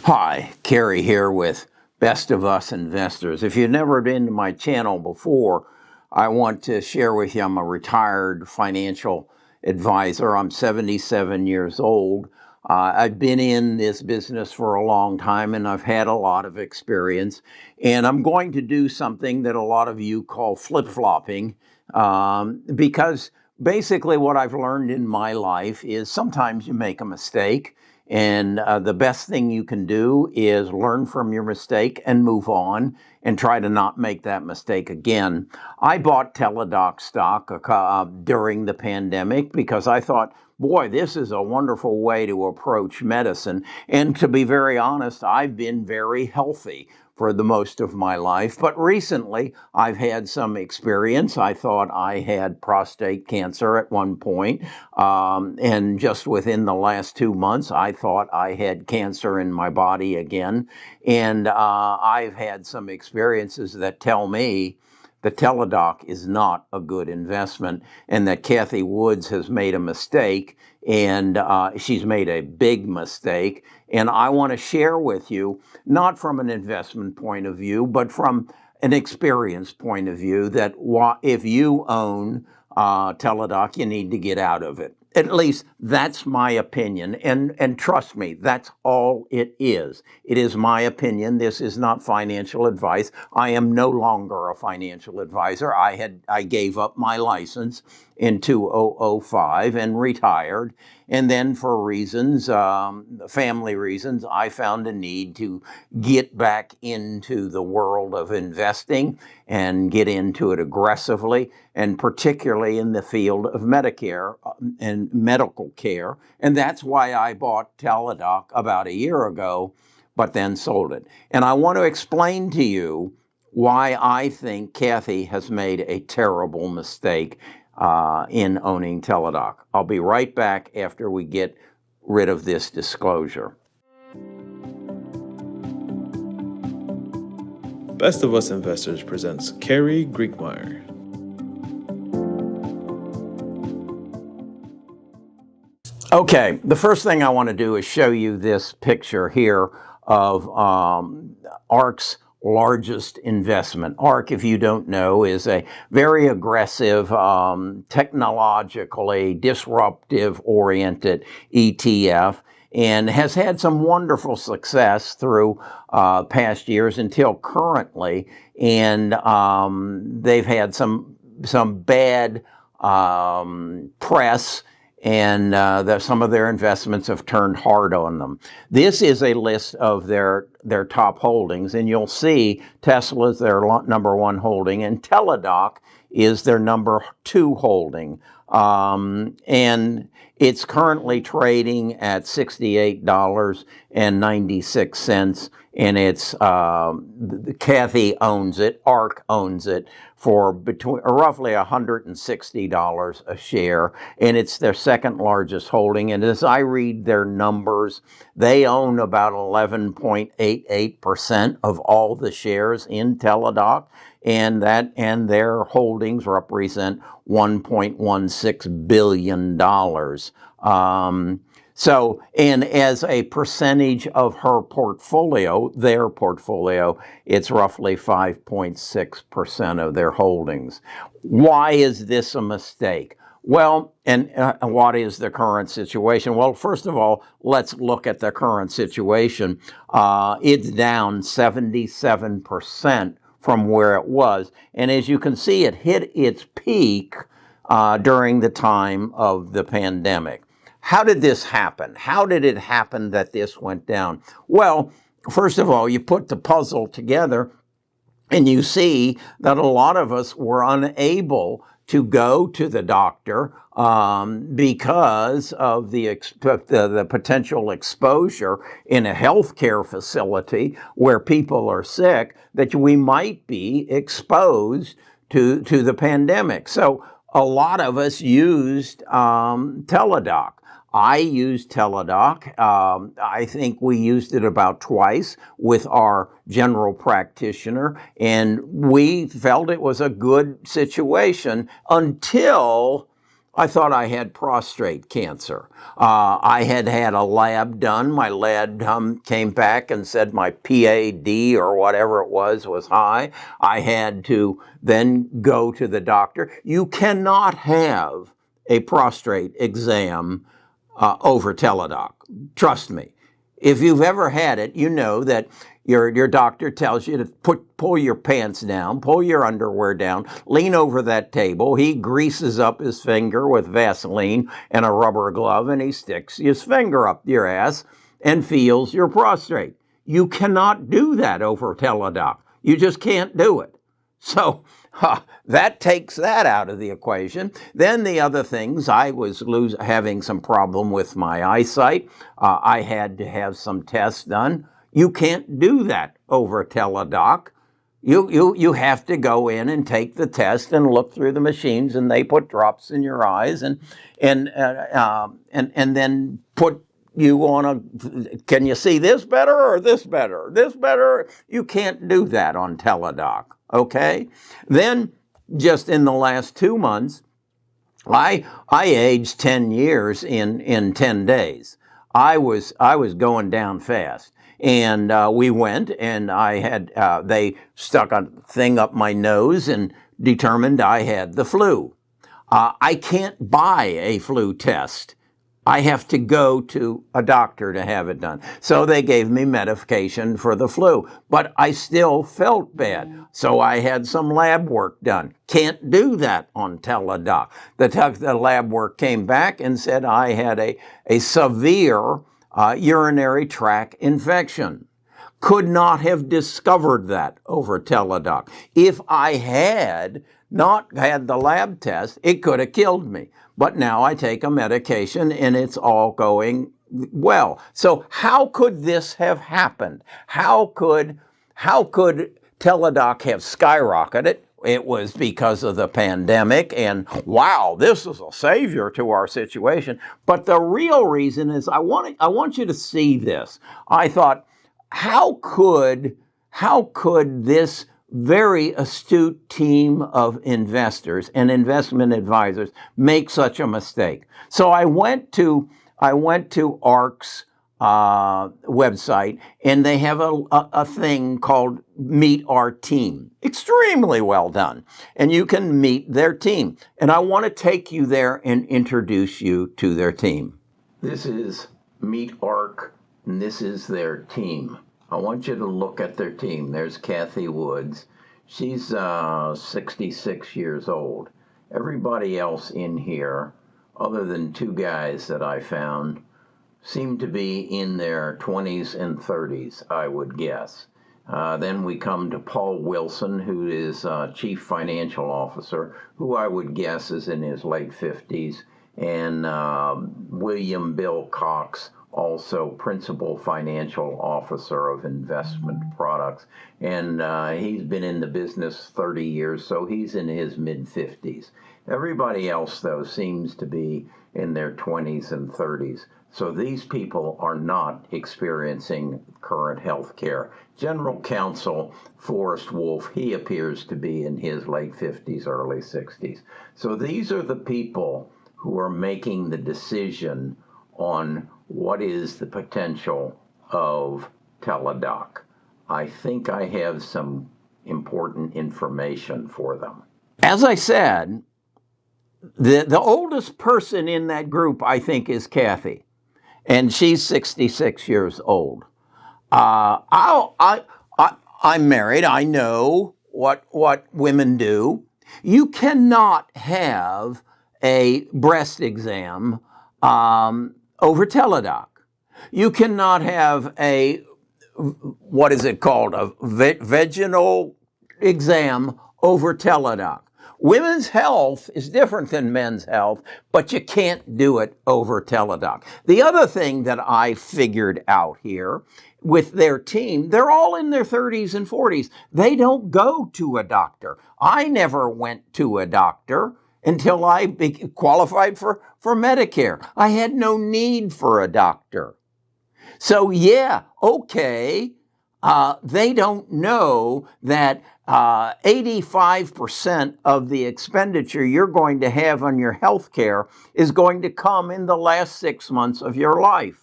Hi, Kerry here with Best of Us Investors. If you've never been to my channel before, I want to share with you I'm a retired financial advisor. I'm 77 years old. I've been in this business for a long time and I've had a lot of experience. And I'm going to do something that a lot of you call flip-flopping because basically what I've learned in my life is sometimes you make a mistake. And the best thing you can do is learn from your mistake and move on and try to not make that mistake again. I bought Teladoc stock during the pandemic because I thought, boy, this is a wonderful way to approach medicine. And to be very honest, I've been very healthy for the most of my life. But recently, I've had some experience. I thought I had prostate cancer at one point. And just within the last 2 months, I thought I had cancer in my body again. And I've had some experiences that tell me the Teladoc is not a good investment and that Cathie Woods has made a mistake, and she's made a big mistake. And I want to share with you, not from an investment point of view, but from an experience point of view, that if you own Teladoc, you need to get out of it. At least that's my opinion. And trust me, that's all it is. It is my opinion. This is not financial advice. I am no longer a financial advisor. I gave up my license in 2005 and retired. And then for reasons, family reasons, I found a need to get back into the world of investing and get into it aggressively, and particularly in the field of Medicare and medical care. And that's why I bought Teladoc about a year ago, but then sold it. And I want to explain to you why I think Cathie has made a terrible mistake in owning Teladoc. I'll be right back after we get rid of this disclosure. Best of Us Investors presents Kerry Griegmeyer. Okay, the first thing I want to do is show you this picture here of Ark's largest investment. Ark, if you don't know, is a very aggressive, technologically disruptive-oriented ETF and has had some wonderful success through past years until currently. And they've had some bad press, and some of their investments have turned hard on them. This is a list of their top holdings, and you'll see Tesla's their number one holding, and Teladoc is their number two holding. And it's currently trading at $68.96, and it's Cathie owns it, Ark owns it for between roughly $160 a share, and it's their second largest holding. And as I read their numbers, they own about 11.88% of all the shares in Teladoc, and their holdings represent $1.16 billion. And as a percentage of her portfolio, their portfolio, it's roughly 5.6% of their holdings. Why is this a mistake? Well, and what is the current situation? Well, first of all, let's look at the current situation. It's down 77% from where it was. And as you can see, it hit its peak during the time of the pandemic. How did this happen? How did it happen that this went down? Well, first of all, you put the puzzle together and you see that a lot of us were unable to go to the doctor because of the potential exposure in a healthcare facility where people are sick, that we might be exposed to the pandemic. So a lot of us used Teladoc. I used Teladoc. I think we used it about twice with our general practitioner, and we felt it was a good situation until I thought I had prostate cancer. I had had a lab done. My lab came back and said my PAD or whatever it was high. I had to then go to the doctor. You cannot have a prostate exam over Teladoc. Trust me. If you've ever had it, you know that your doctor tells you to pull your pants down, pull your underwear down, lean over that table. He greases up his finger with Vaseline and a rubber glove, and he sticks his finger up your ass and feels your prostate. You cannot do that over Teladoc. You just can't do it. So that takes that out of the equation. Then the other things, I was having some problem with my eyesight. I had to have some tests done. You can't do that over Teladoc. You have to go in and take the test and look through the machines, and they put drops in your eyes and then put you on a, can you see this better or this better? This better? You can't do that on Teladoc, okay? Then, just in the last 2 months, I aged 10 years in 10 days. I was going down fast. And we went, and I had, they stuck a thing up my nose and determined I had the flu. I can't buy a flu test. I have to go to a doctor to have it done. So they gave me medication for the flu, but I still felt bad. So I had some lab work done. Can't do that on Teladoc. The lab work came back and said I had a severe urinary tract infection. Could not have discovered that over Teladoc. If I had not had the lab test, it could have killed me. But now I take a medication and it's all going well. So how could this have happened? How could Teladoc have skyrocketed? It was because of the pandemic, and wow, this is a savior to our situation. But the real reason is I want you to see this. I thought, how could this very astute team of investors and investment advisors make such a mistake? So I went to Ark's website, and they have a thing called Meet Our Team. Extremely well done. And you can meet their team. And I want to take you there and introduce you to their team. This is Meet Ark, and this is their team. I want you to look at their team. There's Cathie Woods. She's 66 years old. Everybody else in here, other than 2 guys that I found, seem to be in their 20s and 30s, I would guess. Then we come to Paul Wilson, who is Chief Financial Officer, who I would guess is in his late 50s, and William Bill Cox, also Principal Financial Officer of Investment Products. And he's been in the business 30 years, so he's in his mid-50s. Everybody else, though, seems to be in their 20s and 30s. So these people are not experiencing current health care. General Counsel Forrest Wolf, he appears to be in his late 50s, early 60s. So these are the people who are making the decision on what is the potential of Teladoc. I think I have some important information for them. As I said, the oldest person in that group, I think, is Cathie. And she's 66 years old. I'm married. I know what women do. You cannot have a breast exam over Teladoc. You cannot have a, what is it called, a vaginal exam over Teladoc. Women's health is different than men's health, but you can't do it over Teladoc. The other thing that I figured out here with their team, they're all in their 30s and 40s. They don't go to a doctor. I never went to a doctor until I qualified for Medicare. I had no need for a doctor. So yeah, okay, They don't know that 85% of the expenditure you're going to have on your health care is going to come in the last 6 months of your life.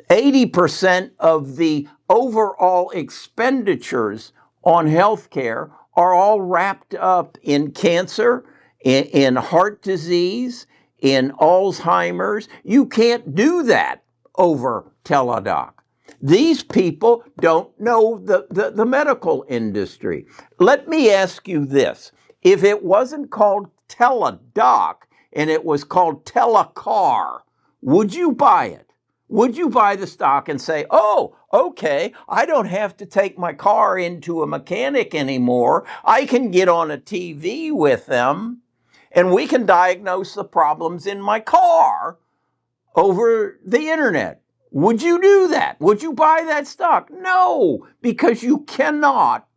80% of the overall expenditures on health care are all wrapped up in cancer, in heart disease, in Alzheimer's. You can't do that over Teladoc. These people don't know the medical industry. Let me ask you this. If it wasn't called Teladoc and it was called Telecar, would you buy it? Would you buy the stock and say, oh, okay, I don't have to take my car into a mechanic anymore. I can get on a TV with them and we can diagnose the problems in my car over the internet. Would you do that? Would you buy that stock? No, because you cannot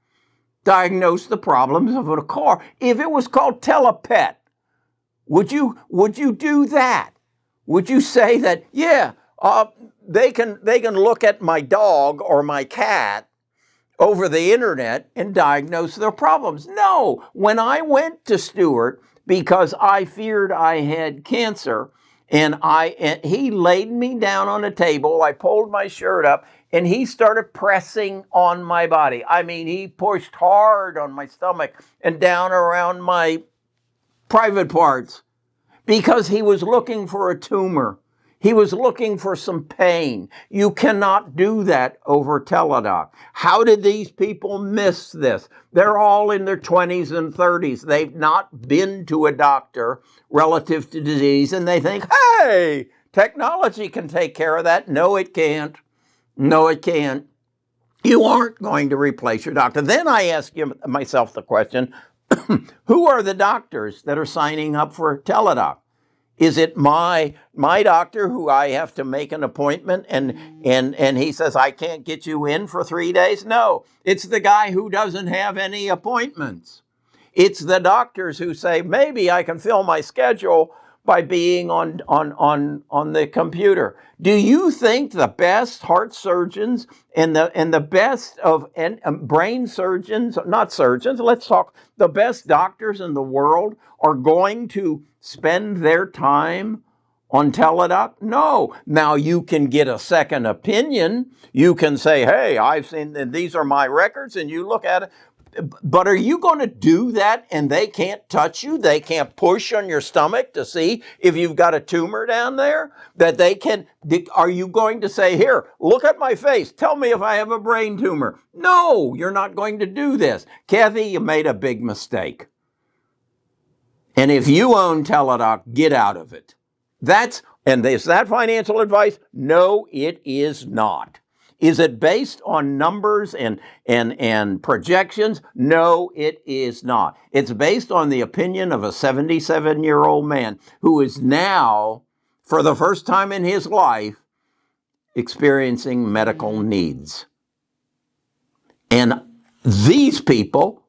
diagnose the problems of a car. If it was called Telepet, would you do that? Would you say that, yeah, they can look at my dog or my cat over the internet and diagnose their problems? No. When I went to Stewart because I feared I had cancer, and he laid me down on a table, I pulled my shirt up, and he started pressing on my body. I mean, he pushed hard on my stomach and down around my private parts because he was looking for a tumor. He was looking for some pain. You cannot do that over Teladoc. How did these people miss this? They're all in their 20s and 30s. They've not been to a doctor relative to disease, and they think, hey, technology can take care of that. No, it can't. No, it can't. You aren't going to replace your doctor. Then I ask myself the question, who are the doctors that are signing up for Teladoc? Is it my doctor who I have to make an appointment and he says, I can't get you in for 3 days? No, it's the guy who doesn't have any appointments. It's the doctors who say, maybe I can fill my schedule by being on the computer. Do you think the best heart surgeons and the best of brain surgeons, not surgeons, let's talk, the best doctors in the world are going to spend their time on Teladoc? No. Now you can get a second opinion. You can say, hey, I've seen, these are my records, and you look at it. But are you going to do that and they can't touch you? They can't push on your stomach to see if you've got a tumor down there? That they can, are you going to say, here, look at my face, tell me if I have a brain tumor? No, you're not going to do this. Cathie, you made a big mistake. And if you own Teladoc, get out of it. Is that financial advice? No, it is not. Is it based on numbers and projections? No, it is not. It's based on the opinion of a 77-year-old man who is now, for the first time in his life, experiencing medical needs. And these people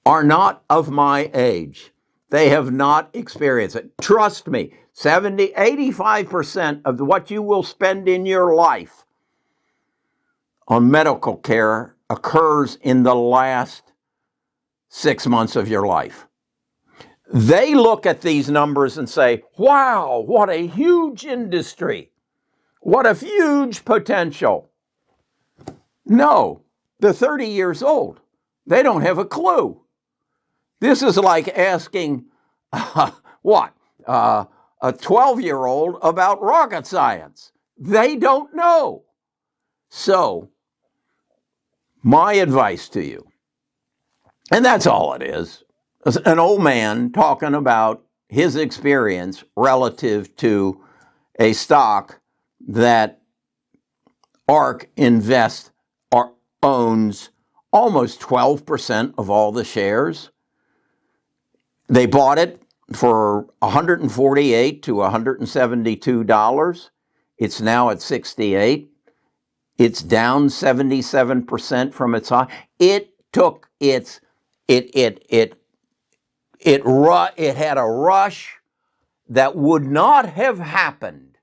are not of my age. They have not experienced it. Trust me, 85% of what you will spend in your life on medical care occurs in the last 6 months of your life. They look at these numbers and say, wow, what a huge industry. What a huge potential. No, they're 30 years old. They don't have a clue. This is like asking, a 12-year-old about rocket science. They don't know. So, my advice to you, and that's all it is an old man talking about his experience relative to a stock that Ark Invests owns almost 12% of all the shares. They bought it for $148 to $172. It's now at $68. It's down 77% from its high. It had a rush that would not have happened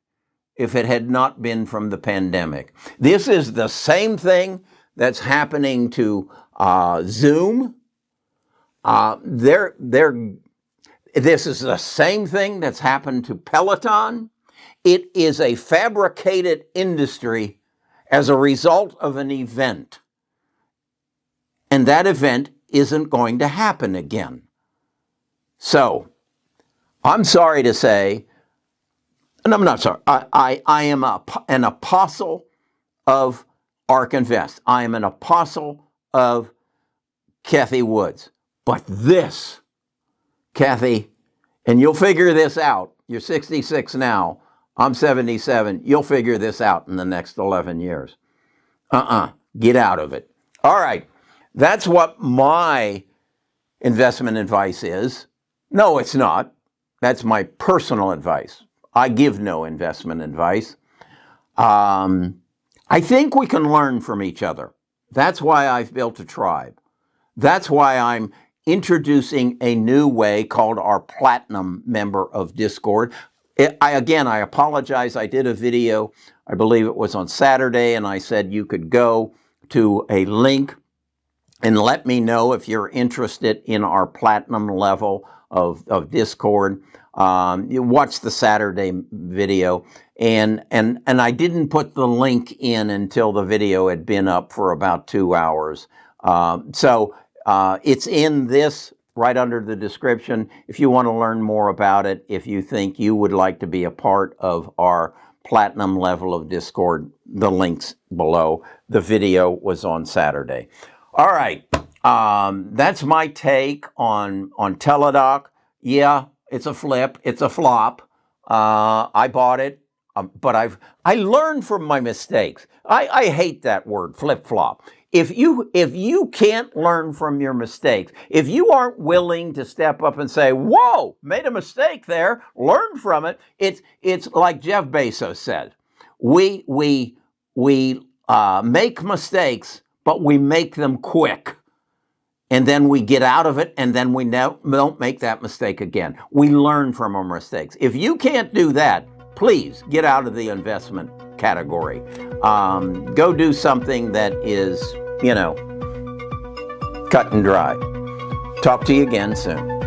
if it had not been from the pandemic. This is the same thing that's happening to Zoom. This is the same thing that's happened to Peloton. It is a fabricated industry as a result of an event. And that event isn't going to happen again. So, I'm sorry to say, and I'm not sorry, I am an apostle of Ark Invest. I am an apostle of Cathie Woods. But this, Cathie, and you'll figure this out. You're 66 now. I'm 77. You'll figure this out in the next 11 years. Get out of it. All right. That's what my investment advice is. No, it's not. That's my personal advice. I give no investment advice. I think we can learn from each other. That's why I've built a tribe. That's why I'm introducing a new way called our Platinum member of Discord. I apologize. I did a video, I believe it was on Saturday, and I said you could go to a link and let me know if you're interested in our Platinum level of Discord. You watch the Saturday video, and I didn't put the link in until the video had been up for about 2 hours. So it's in this right under the description. If you want to learn more about it, if you think you would like to be a part of our Platinum level of Discord, the link's below. The video was on Saturday. All right. That's my take on Teladoc. Yeah, it's a flip. It's a flop. I bought it, but I learned from my mistakes. I hate that word, flip-flop. If you can't learn from your mistakes, if you aren't willing to step up and say, "Whoa, made a mistake there," learn from it. It's like Jeff Bezos said, we make mistakes, but we make them quick. And then we get out of it, and then we don't make that mistake again. We learn from our mistakes. If you can't do that, please get out of the investment category. Go do something that is, cut and dry. Talk to you again soon.